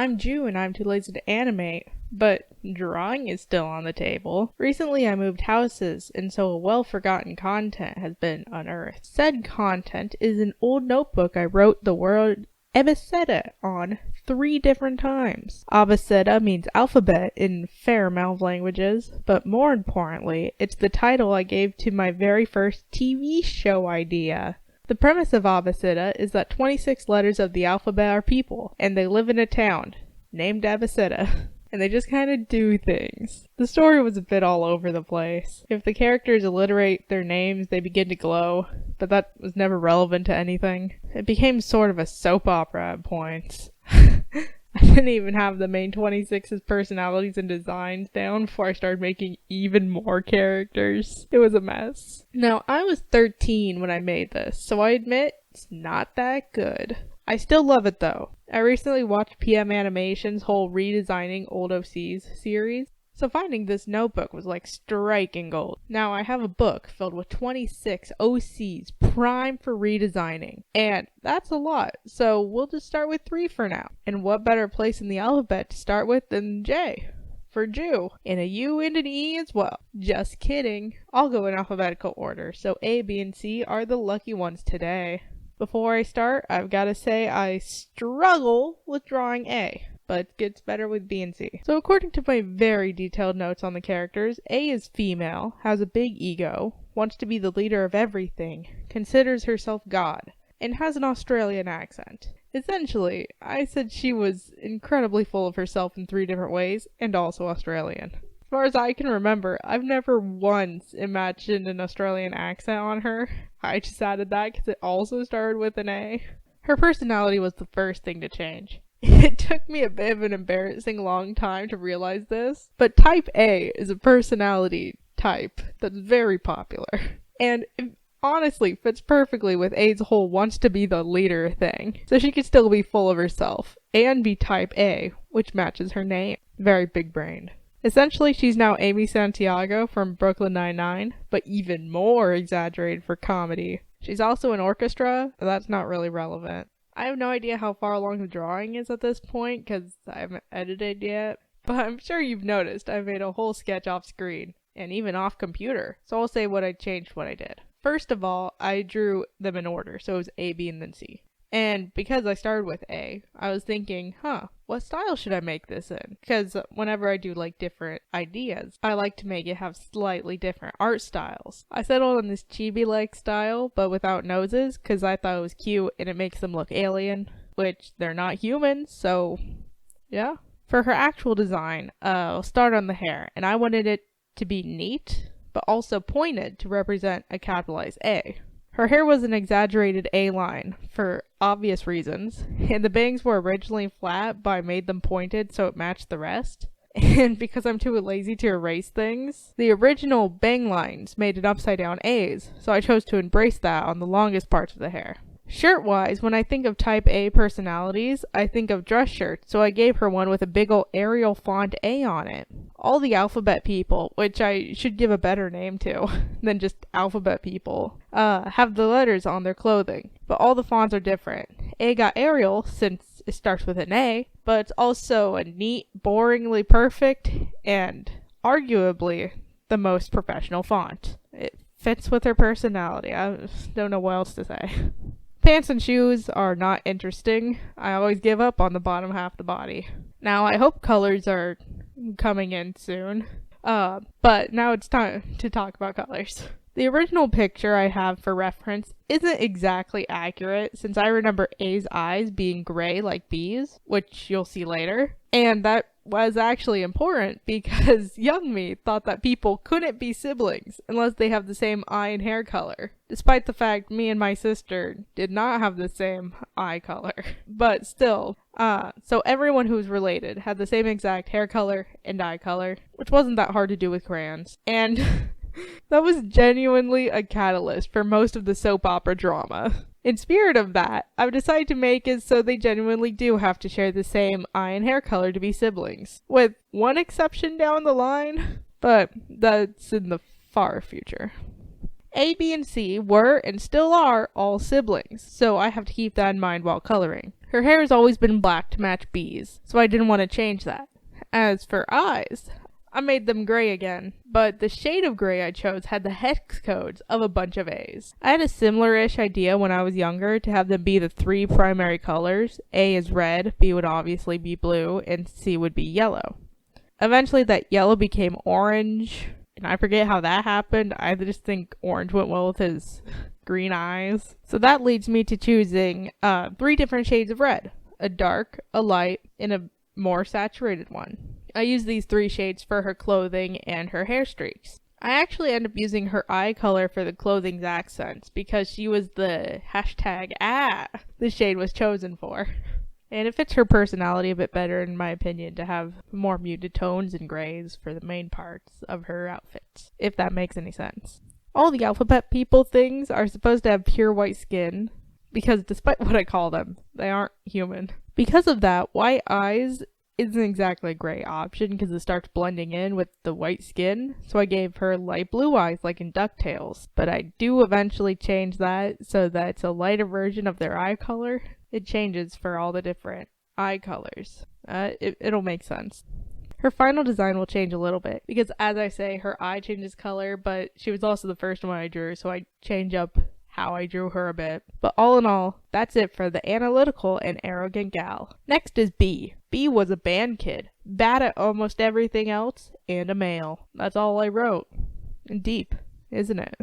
I'm Jew and I'm too lazy to animate, but drawing is still on the table. Recently I moved houses, and so a well-forgotten content has been unearthed. Said content is an old notebook I wrote the word Abeceda on 3 different times. Abeceda means alphabet in fair amount of languages, but more importantly, it's the title I gave to my very first TV show idea. The premise of Abeceda is that 26 letters of the alphabet are people, and they live in a town named Abeceda, and they just kind of do things. The story was a bit all over the place. If the characters alliterate their names, they begin to glow, but that was never relevant to anything. It became sort of a soap opera at points. I didn't even have the main 26's personalities and designs down before I started making even more characters. It was a mess. Now, I was 13 when I made this, so I admit it's not that good. I still love it though. I recently watched PM Animation's whole Redesigning Old OCs series, so finding this notebook was like striking gold. Now I have a book filled with 26 OCs primed for redesigning, and that's a lot, so we'll just start with 3 for now. And what better place in the alphabet to start with than J? For Jew, and a U and an E as well. Just kidding. I'll go in alphabetical order, so A, B, and C are the lucky ones today. Before I start, I've got to say I struggle with drawing A, but gets better with B and C. So according to my very detailed notes on the characters, A is female, has a big ego, wants to be the leader of everything, considers herself God, and has an Australian accent. Essentially, I said she was incredibly full of herself in 3 different ways, and also Australian. As far as I can remember, I've never once imagined an Australian accent on her. I just added that because it also started with an A. Her personality was the first thing to change. It took me a bit of an embarrassing long time to realize this, but type A is a personality type that's very popular. And it honestly fits perfectly with A's whole wants to be the leader thing. So she could still be full of herself and be type A, which matches her name. Very big-brained. Essentially, she's now Amy Santiago from Brooklyn Nine-Nine, but even more exaggerated for comedy. She's also in orchestra, but that's not really relevant. I have no idea how far along the drawing is at this point, because I haven't edited yet, but I'm sure you've noticed I made a whole sketch off screen, and even off computer, so I'll say what I changed what I did. First of all, I drew them in order, so it was A, B, and then C. And because I started with A, I was thinking, what style should I make this in? Because whenever I do like different ideas, I like to make it have slightly different art styles. I settled on this chibi-like style, but without noses, because I thought it was cute and it makes them look alien, which they're not humans, so yeah. For her actual design, I'll start on the hair, and I wanted it to be neat, but also pointed to represent a capitalized A. Her hair was an exaggerated A-line, for obvious reasons, and the bangs were originally flat, but I made them pointed so it matched the rest. And because I'm too lazy to erase things, the original bang lines made it upside down A's, so I chose to embrace that on the longest parts of the hair. Shirt-wise, when I think of type A personalities, I think of dress shirts, so I gave her one with a big ol' Arial font A on it. All the alphabet people, which I should give a better name to than just alphabet people, have the letters on their clothing, but all the fonts are different. A got Arial since it starts with an A, but it's also a neat, boringly perfect, and arguably the most professional font. It fits with her personality. I don't know what else to say. Pants and shoes are not interesting. I always give up on the bottom half of the body. Now, I hope colors are coming in soon. But now it's time to talk about colors. The original picture I have for reference isn't exactly accurate, since I remember A's eyes being gray like B's, which you'll see later. And that was actually important because young me thought that people couldn't be siblings unless they have the same eye and hair color, despite the fact me and my sister did not have the same eye color. But still, so everyone who was related had the same exact hair color and eye color, which wasn't that hard to do with crayons. And that was genuinely a catalyst for most of the soap opera drama. In spirit of that, I've decided to make it so they genuinely do have to share the same eye and hair color to be siblings, with one exception down the line, but that's in the far future. A, B, and C were, and still are, all siblings, so I have to keep that in mind while coloring. Her hair has always been black to match B's, so I didn't want to change that. As for eyes, I made them gray again, but the shade of gray I chose had the hex codes of a bunch of A's. I had a similar-ish idea when I was younger to have them be the 3 primary colors. A is red, B would obviously be blue, and C would be yellow. Eventually that yellow became orange, and I forget how that happened. I just think orange went well with his green eyes. So that leads me to choosing 3 different shades of red. A dark, a light, and a more saturated one. I use these 3 shades for her clothing and her hair streaks. I actually end up using her eye color for the clothing's accents because she was the hashtag the shade was chosen for. And it fits her personality a bit better, in my opinion, to have more muted tones and grays for the main parts of her outfits, if that makes any sense. All the alphabet people things are supposed to have pure white skin, because despite what I call them, they aren't human. Because of that, white eyes isn't exactly a great option because it starts blending in with the white skin, so I gave her light blue eyes like in DuckTales. But I do eventually change that so that it's a lighter version of their eye color. It changes for all the different eye colors. It'll make sense. Her final design will change a little bit because, as I say, her eye changes color, but she was also the first one I drew, so I change up how I drew her a bit. But all in all, that's it for the analytical and arrogant gal. Next is B. B was a band kid, bad at almost everything else, and a male. That's all I wrote. And deep, isn't it?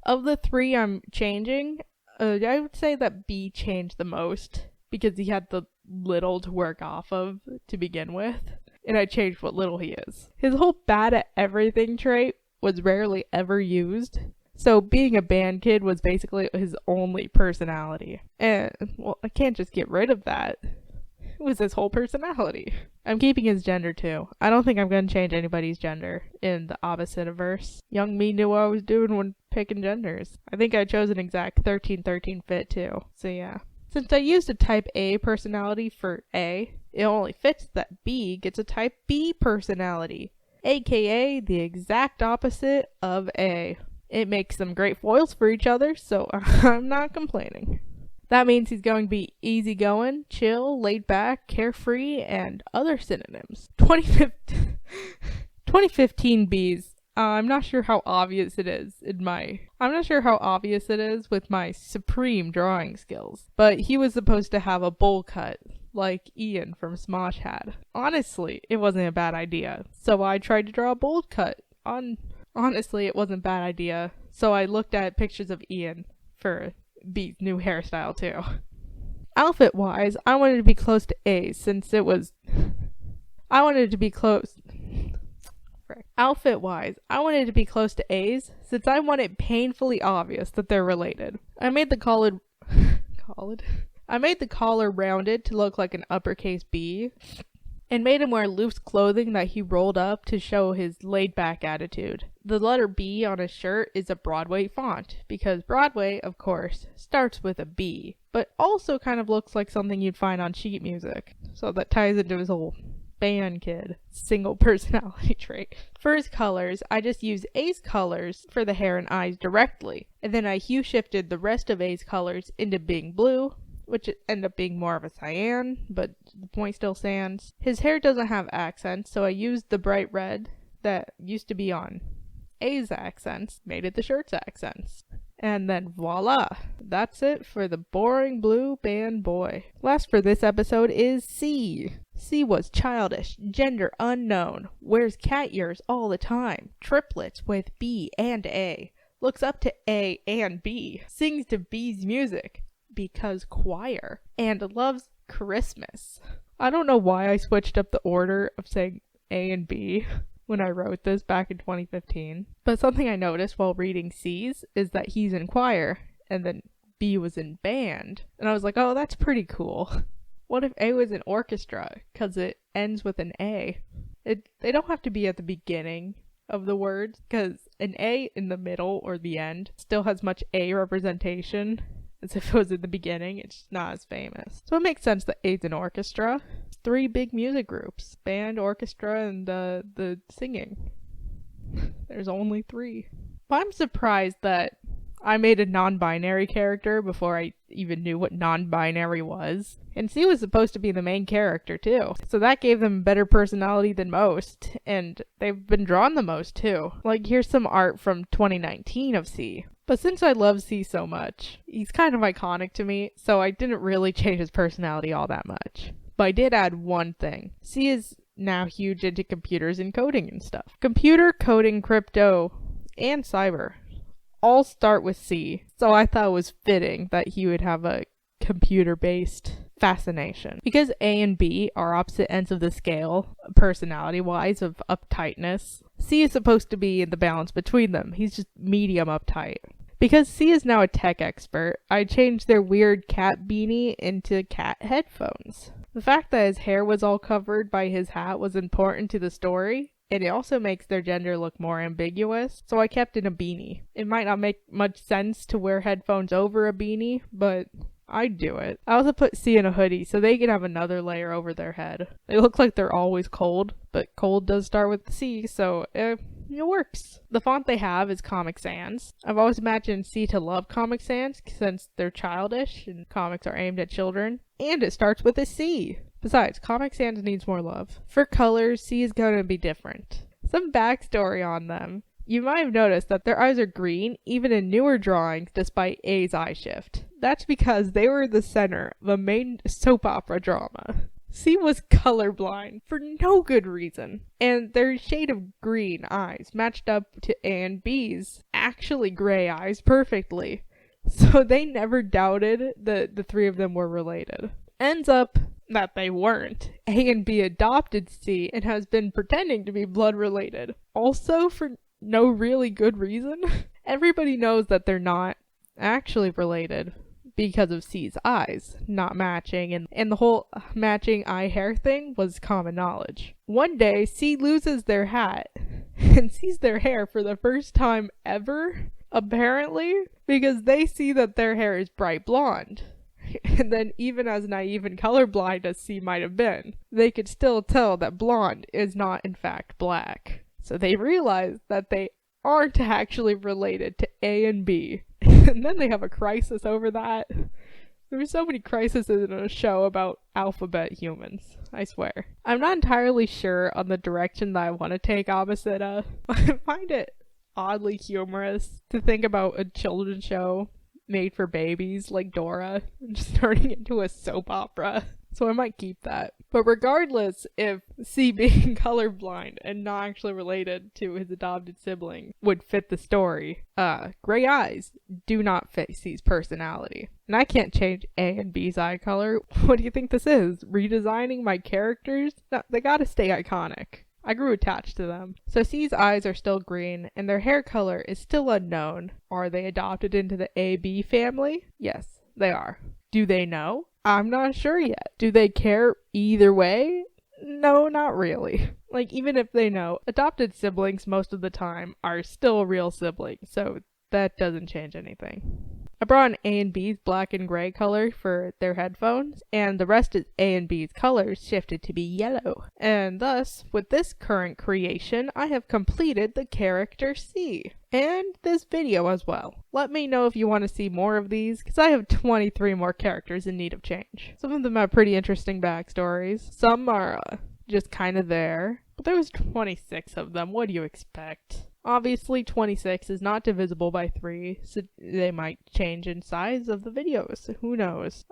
Of the 3 I'm changing, I would say that B changed the most because he had the little to work off of to begin with, and I changed what little he is. His whole bad at everything trait was rarely ever used. So being a band kid was basically his only personality. And, well, I can't just get rid of that. It was his whole personality. I'm keeping his gender too. I don't think I'm going to change anybody's gender in the opposite-averse. Young me knew what I was doing when picking genders. I think I chose an exact 13-13 fit too. So yeah. Since I used a type A personality for A, it only fits that B gets a type B personality, aka the exact opposite of A. It makes them great foils for each other, so I'm not complaining. That means he's going to be easygoing, chill, laid back, carefree, and other synonyms. 2015 B's. I'm not sure how obvious it is with my supreme drawing skills, but he was supposed to have a bowl cut, like Ian from Smosh had. Honestly, it wasn't a bad idea, so I tried to draw a bowl cut. Honestly, it wasn't a bad idea, so I looked at pictures of Ian for B's new hairstyle too. Outfit-wise, I wanted to be close to A's since it was... Outfit-wise, I wanted to be close to A's since I want it painfully obvious that they're related. I made the collar rounded to look like an uppercase B, and made him wear loose clothing that he rolled up to show his laid-back attitude. The letter B on his shirt is a Broadway font, because Broadway, of course, starts with a B, but also kind of looks like something you'd find on sheet music. So that ties into his whole band kid single personality trait. For his colors, I just used A's colors for the hair and eyes directly, and then I hue shifted the rest of A's colors into being blue, which ended up being more of a cyan, but the point still stands. His hair doesn't have accents, so I used the bright red that used to be on A's accents, made it the shirt's accents. And then voila! That's it for the boring blue band boy. Last for this episode is C. C was childish, gender unknown, wears cat ears all the time, triplets with B and A, looks up to A and B, sings to B's music, because choir, and loves Christmas. I don't know why I switched up the order of saying A and B when I wrote this back in 2015, but something I noticed while reading C's is that he's in choir, and then B was in band, and I was like, oh, that's pretty cool. What if A was in orchestra, because it ends with an A? They don't have to be at the beginning of the words, because an A in the middle or the end still has much A representation as if it was in the beginning. It's just not as famous. So it makes sense that A's in orchestra. 3 big music groups: band, orchestra, and the singing. There's only 3. But I'm surprised that I made a non-binary character before I even knew what non-binary was. And C was supposed to be the main character too. So that gave them better personality than most. And they've been drawn the most too. Like, here's some art from 2019 of C. But since I love C so much, he's kind of iconic to me, so I didn't really change his personality all that much. But I did add one thing. C is now huge into computers and coding and stuff. Computer, coding, crypto, and cyber all start with C, so I thought it was fitting that he would have a computer-based fascination. Because A and B are opposite ends of the scale, personality-wise, of uptightness, C is supposed to be in the balance between them. He's just medium uptight. Because C is now a tech expert, I changed their weird cat beanie into cat headphones. The fact that his hair was all covered by his hat was important to the story, and it also makes their gender look more ambiguous, so I kept it a beanie. It might not make much sense to wear headphones over a beanie, but I'd do it. I also put C in a hoodie so they can have another layer over their head. They look like they're always cold, but cold does start with the C, so it works. The font they have is Comic Sans. I've always imagined C to love Comic Sans since they're childish and comics are aimed at children, and it starts with a C. Besides, Comic Sans needs more love. For colors, C is going to be different. Some backstory on them. You might have noticed that their eyes are green, even in newer drawings, despite A's eye shift. That's because they were the center of a main soap opera drama. C was colorblind, for no good reason, and their shade of green eyes matched up to A and B's actually gray eyes perfectly. So they never doubted that the three of them were related. Ends up that they weren't. A and B adopted C and has been pretending to be blood related. Also for no really good reason. Everybody knows that they're not actually related because of C's eyes not matching, and the whole matching eye hair thing was common knowledge. One day, C loses their hat and sees their hair for the first time ever, apparently, because they see that their hair is bright blonde. And then, even as naive and colorblind as C might have been, they could still tell that blonde is not in fact black. So they realize that they aren't actually related to A and B. And then they have a crisis over that. There's so many crises in a show about alphabet humans, I swear. I'm not entirely sure on the direction that I want to take opposite I find it oddly humorous to think about a children's show made for babies like Dora and just turning into a soap opera. So I might keep that. But regardless, if C being colorblind and not actually related to his adopted sibling would fit the story, gray eyes do not fit C's personality. And I can't change A and B's eye color. What do you think this is? Redesigning my characters? No, they gotta stay iconic. I grew attached to them. So C's eyes are still green, and their hair color is still unknown. Are they adopted into the AB family? Yes, they are. Do they know? I'm not sure yet. Do they care either way? No, not really. Like, even if they know, adopted siblings most of the time are still real siblings, so that doesn't change anything. I brought in A and B's black and gray color for their headphones, and the rest of A and B's colors shifted to be yellow. And thus, with this current creation, I have completed the character C. And this video as well. Let me know if you want to see more of these, because I have 23 more characters in need of change. Some of them have pretty interesting backstories. Some are just kind of there. But there was 26 of them. What do you expect? Obviously, 26 is not divisible by 3, so they might change in size of the videos. Who knows?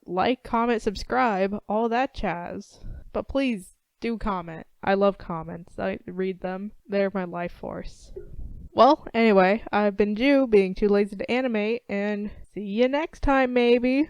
Like, comment, subscribe, all that jazz. But please, do comment. I love comments. I read them. They're my life force. Well, anyway, I've been Jew, being too lazy to animate, and see you next time, maybe.